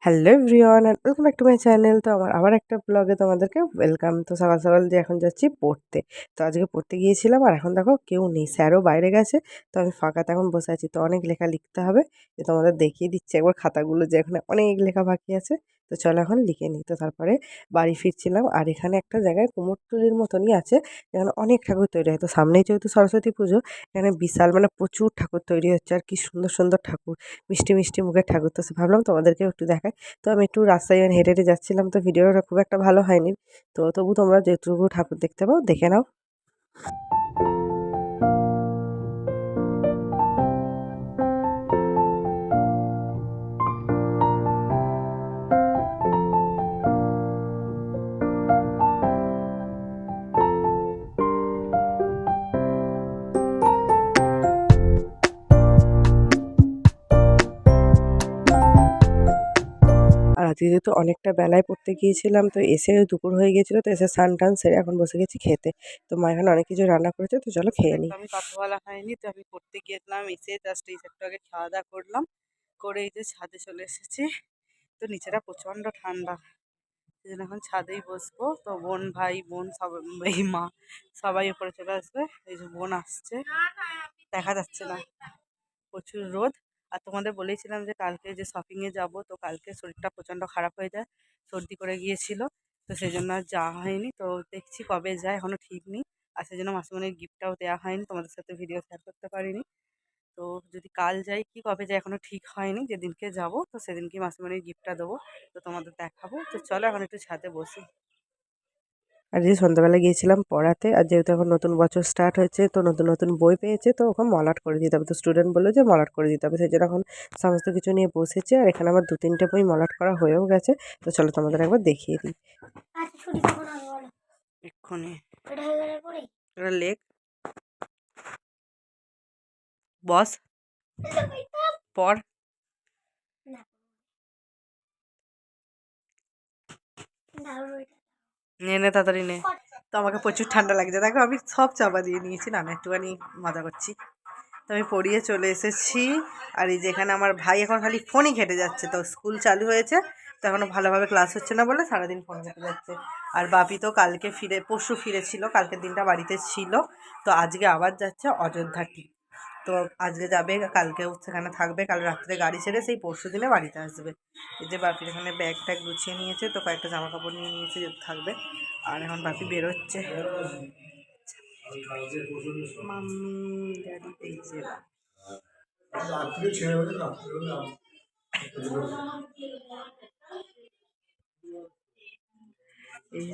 Hello everyone and welcome back to my channel. তো আমার আবার একটা ব্লগে তোমাদেরকে ওয়েলকাম। তো সকাল সকাল যে এখন যাচ্ছি পড়তে। তো আজকে পড়তে গিয়েছিলাম আর এখন দেখো কেউ নেই, স্যারও বাইরে গেছে। তো আমি ফাঁকাতে এখন বসে আছি। তো অনেক লেখা লিখতে হবে, যে তোমাদের দেখিয়ে দিচ্ছি একবার খাতাগুলো, যে এখানে অনেক লেখা বাকি আছে। তো চলো এখন লিখে নিই। তো তারপরে বাড়ি ফিরছিলাম আর এখানে একটা জায়গায় কুমোরটুলির মতনই আছে, এখানে অনেক ঠাকুর তৈরি হয়। তো সামনেই যেহেতু সরস্বতী পুজো, এখানে বিশাল মানে প্রচুর ঠাকুর তৈরি হচ্ছে আর কি সুন্দর সুন্দর ঠাকুর, মিষ্টি মিষ্টি মুখের ঠাকুর। তো ভাবলাম তোমাদেরকেও একটু দেখাই। তো আমি একটু রাস্তায় হেঁটে হেঁটে যাচ্ছিলাম, তো ভিডিওটা খুব একটা ভালো হয়নি। তো তবু তোমরা যেটুকু ঠাকুর দেখতে পাও দেখে নাও। আর আজকে যেহেতু অনেকটা বেলায় পড়তে গিয়েছিলাম, তো এসে দুপুর হয়ে গিয়েছিল, তো এসে স্নান টান সেরে এখন বসে গেছি খেতে। তো মা এখানে অনেক কিছু রান্না করেছে, তো চলো খেয়ে নিই। একদমই কথা বলা হয়নি, তো আমি পড়তে গিয়েছিলাম, এসে জাস্ট এই একটু আগে খাওয়া দাওয়া করলাম, করে এই যে ছাদে চলে এসেছি। তো নিচেটা প্রচন্ড ঠান্ডা, সেই জন্য এখন ছাদেই বসবো। তো বোন ভাই বোন সব, এই মা সবাই উপরে চলে আসবে। এই যে বোন আসছে, দেখা যাচ্ছে না, প্রচুর রোদ। আর তোমাদের বলেছিলাম যে কালকে যে শপিংয়ে যাব, তো কালকে শরীরটা প্রচণ্ড খারাপ হয়ে যায়, সর্দি করে গিয়েছিল। তো সেই জন্য আর যাওয়া হয়নি। তো দেখছি কবে যায়, এখনও ঠিক নেই। আর সেই জন্য মাসিমণির গিফটটাও দেওয়া হয়নি, তোমাদের সাথে ভিডিও শেয়ার করতে পারিনি। তো যদি কাল যাই কি কবে যাই এখনও ঠিক হয়নি, যেদিনকে যাব তো সেদিনকে মাসিমণির গিফটটা দেবো, তো তোমাদের দেখাবো। তো চলো এখন একটু ছাদে বসি। আর যে সন্ধ্যাবেলা গিয়েছিলাম পড়াতে, আর যেহেতু এখন নতুন বছর স্টার্ট হয়েছে, তো নতুন নতুন বই পেয়েছে, তো ওখানে মলাট করে দিতে হবে। তো স্টুডেন্ট বললো যে মলাট করে দিতে হবে, সেই জন্য এখন সমস্ত কিছু নিয়ে বসেছে। আর এখানে আমার 2-3টে বই মলাট করা হয়েও গেছে। তো চলো তোমাদের একবার দেখিয়ে দিই। এক্ষুনি এটা লেখ, বস, পড়। নে নে তাড়াতাড়ি নে। তো আমাকে প্রচুর ঠান্ডা লাগছে, দেখো আমি সব চাপা দিয়ে নিয়েছি, না না একটুখানি মজা করছি। তো আমি পড়িয়ে চলে এসেছি। আর এই যেখানে আমার ভাই এখন খালি ফোনই ঘেটে যাচ্ছে, তো স্কুল চালু হয়েছে, তো এখনও ভালোভাবে ক্লাস হচ্ছে না বলে সারাদিন ফোন ঘেটে যাচ্ছে। আর বাপি তো কালকে পরশু ফিরেছিল, কালকের দিনটা বাড়িতে ছিল। তো আজকে আবার যাচ্ছে অযোধ্যা টি। তো আজকে যাবে, কালকেও সেখানে থাকবে, কাল রাত্রে গাড়ি ছেড়ে সেই পরশু দিনে বাড়িতে আসবে। এই যে বাপির এখানে ব্যাগ ট্যাগ গুছিয়ে নিয়েছে, তো কয়েকটা জামা কাপড় নিয়ে নিয়েছে যে থাকবে। আর এখন বাপি বেরোচ্ছে। মাম্মি ড্যাডি, এই যে এই